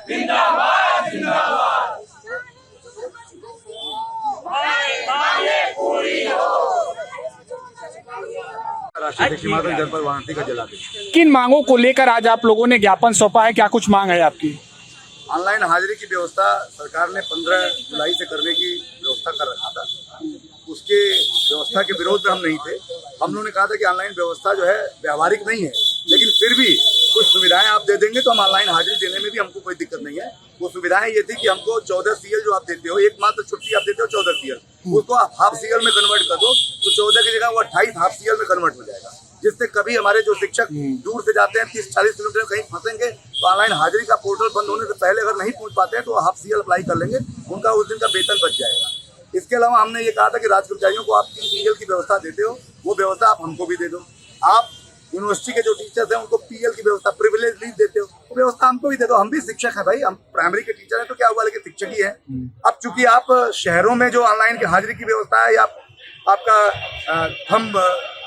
जिंदाबाद जिंदाबाद। राष्ट्रीय शिक्षक माध्यमिक जनपद वाराणसी का जिलाध्यक्ष। किन मांगों को लेकर आज आप लोगों ने ज्ञापन सौंपा है, क्या कुछ मांग है आपकी? ऑनलाइन हाजिरी की व्यवस्था सरकार ने 15 जुलाई से करने की व्यवस्था कर रखा था। उसके व्यवस्था के विरोध में हम नहीं थे। हम लोगों ने कहा था कि ऑनलाइन व्यवस्था जो है व्यावहारिक नहीं है, लेकिन फिर भी कुछ सुविधाएं आप दे देंगे तो हम ऑनलाइन हाजिरी देने में भी हमको कोई दिक्कत नहीं है। वो सुविधाएं ये थी कि हमको 14 CL जो आप देते हो, एक मात्र छुट्टी आप देते हो 14 CL, उसको आप हाफ CL में कन्वर्ट कर दो तो 14 की जगह वो 28 हाफ CL में कन्वर्ट हो जाएगा, जिससे कभी हमारे जो शिक्षक दूर से जाते हैं 30-40 किलोमीटर कहीं फंसेंगे तो ऑनलाइन हाजिरी का पोर्टल बंद होने से पहले अगर नहीं पहुंच पाते हैं तो हाफ CL अप्लाई कर लेंगे, उनका उस दिन का वेतन बच जाएगा। इसके अलावा हमने ये कहा था कि राज्य कर्मचारियों को आप 3 CL की व्यवस्था देते हो, वो व्यवस्था आप हमको भी दे दो। आप यूनिवर्सिटी के जो टीचर्स हैं उनको PL की व्यवस्था, प्रिविलेज लीव देते हो, वो व्यवस्था हमको भी दे दो। हम भी शिक्षक हैं भाई, हम प्राइमरी के टीचर हैं तो क्या हुआ, लेकिन शिक्षक ही हैं। अब चूंकि आप शहरों में जो ऑनलाइन की हाजिरी की व्यवस्था है या आपका थंब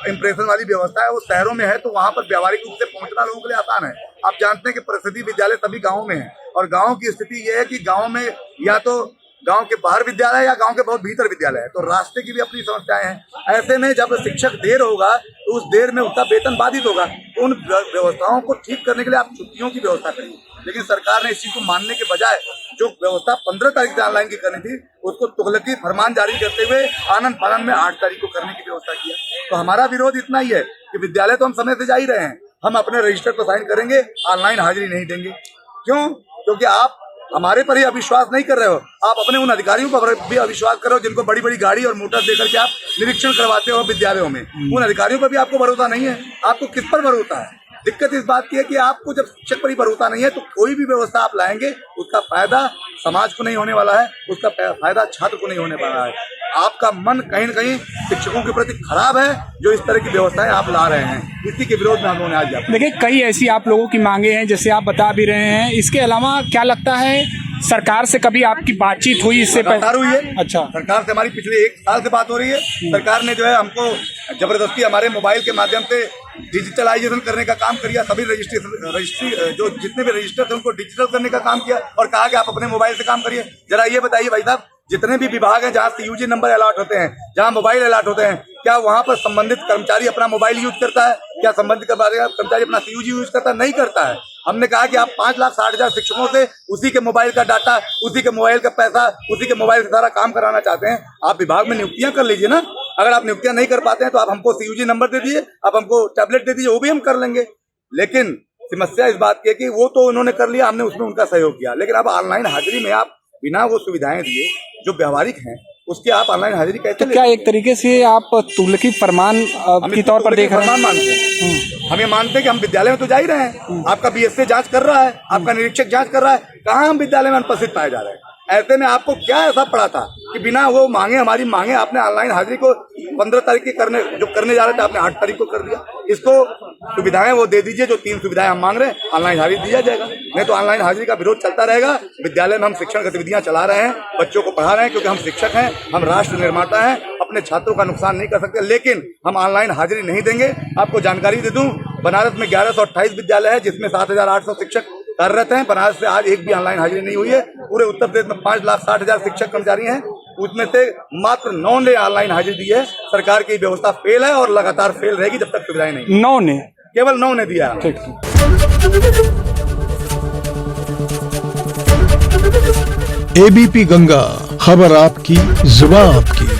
इम्प्रेशन वाली व्यवस्था है वो शहरों में है, तो वहाँ पर व्यावहारिक रूप से पहुँचना लोगों के लिए आसान है। आप जानते हैं कि परिस्थिति विद्यालय सभी गाँव में है और गाँव की स्थिति ये है कि गाँव में या तो गांव के बाहर विद्यालय या गांव के बहुत भीतर विद्यालय है, तो रास्ते की भी अपनी समस्याएं हैं। ऐसे में जब शिक्षक देर होगा तो उस देर में उसका वेतन बाधित होगा, तो उन व्यवस्थाओं को ठीक करने के लिए आप छुट्टियों की व्यवस्था करिए। लेकिन सरकार ने इस चीज को मानने के बजाय जो व्यवस्था 15 तारीख से ऑनलाइन की करनी थी उसको तुगलकी फरमान जारी करते हुए आनंद फानन में 8 तारीख को करने की व्यवस्था किया। तो हमारा विरोध इतना ही है कि विद्यालय तो हम समय से जा ही रहे हैं, हम अपने रजिस्टर पर साइन करेंगे, ऑनलाइन हाजिरी नहीं देंगे। क्यों? क्योंकि आप हमारे पर ही अविश्वास नहीं कर रहे हो, आप अपने उन अधिकारियों पर भी अविश्वास कर रहे हो जिनको बड़ी बड़ी गाड़ी और मोटर देकर के आप निरीक्षण करवाते हो विद्यालयों में। उन अधिकारियों पर भी आपको भरोसा नहीं है। आपको किस पर भरोसा है? दिक्कत इस बात की है कि आपको जब शिक्षक पर ही भरोसा नहीं है तो कोई भी व्यवस्था आप लाएंगे उसका फायदा समाज को नहीं होने वाला है, उसका फायदा छात्र को नहीं होने वाला है। आपका मन कहीं न कहीं शिक्षकों के प्रति खराब है जो इस तरह की व्यवस्थाएं आप ला रहे हैं। इसी के विरोध में हम लोगों ने आज देखिए कई ऐसी आप लोगों की मांगे हैं जैसे आप बता भी रहे हैं। इसके अलावा क्या लगता है सरकार से कभी आपकी बातचीत हुई इससे पहले? हुई है। अच्छा, सरकार से हमारी पिछले 1 साल से बात हो रही है। सरकार ने जो है हमको जबरदस्ती हमारे मोबाइल के माध्यम से डिजिटलाइजेशन करने का काम किया, सभी रजिस्ट्री जो जितने भी रजिस्टर थे उनको डिजिटल करने का काम किया और कहा कि आप अपने मोबाइल से काम करिए। जरा ये बताइए भाई साहब, जितने भी विभाग हैं जहाँ CUG नंबर अलॉट होते हैं, जहाँ मोबाइल अलॉट होते हैं, क्या वहाँ पर संबंधित कर्मचारी अपना मोबाइल यूज करता है? क्या संबंधित कर्मचारी अपना CUG यूज करता है? नहीं करता है। हमने कहा कि आप 5,60,000 शिक्षकों से उसी के मोबाइल का डाटा, उसी के मोबाइल का पैसा, उसी के मोबाइल से सारा काम कराना चाहते हैं, आप विभाग में नियुक्तियां कर लीजिए ना। अगर आप नियुक्तियां नहीं कर पाते हैं तो आप हमको CUG नंबर दे दीजिए, आप हमको टैबलेट दे दीजिए, वो भी हम कर लेंगे। लेकिन समस्या इस बात की है कि वो तो उन्होंने कर लिया, हमने उसमें उनका सहयोग किया, लेकिन अब ऑनलाइन हाजिरी में आप बिना वो सुविधाएं दिए जो व्यावहारिक हैं उसके आप ऑनलाइन हाजिरी कैसे? तो क्या एक तरीके से आप तुगलकी फरमान के तौर पर देख रहे हैं? मानते हैं, हम ये मानते हैं कि हम विद्यालय में तो जा ही रहे हैं। आपका BSA जांच कर रहा है, आपका निरीक्षक जांच कर रहा है, कहाँ हम विद्यालय में अनुपस्थित पाए जा रहे हैं? ऐसे में आपको क्या ऐसा पड़ा था कि बिना वो मांगे, हमारी मांगे, आपने ऑनलाइन हाजिरी को 15 तारीख की करने जा रहे थे, आपने 8 तारीख को कर दिया। इसको सुविधाएं वो दे दीजिए जो 3 सुविधाएं हम मांग रहे हैं, ऑनलाइन हाजिरी दिया जाएगा। नहीं तो ऑनलाइन हाजिरी का विरोध चलता रहेगा। विद्यालय में हम शिक्षण गतिविधियां चला रहे हैं, बच्चों को पढ़ा रहे हैं, क्योंकि हम शिक्षक हैं, हम राष्ट्र निर्माता हैं, अपने छात्रों का नुकसान नहीं कर सकते, लेकिन हम ऑनलाइन हाजिरी नहीं देंगे। आपको जानकारी दे दूं, बनारस में 1128 विद्यालय है जिसमें 7,800 शिक्षक कार्यरत हैं। बनारस से आज एक भी ऑनलाइन हाजिरी नहीं हुई है। पूरे उत्तर प्रदेश में 5,60,000 शिक्षक कर्मचारी हैं, उसमें से मात्र 9 ने ऑनलाइन हाजिरी दी है। सरकार की व्यवस्था फेल है और लगातार फेल रहेगी जब तक सुविधाएं नहीं। 9 ने, केवल 9 ने दिया। ABP गंगा, खबर आपकी, जुबान आपकी।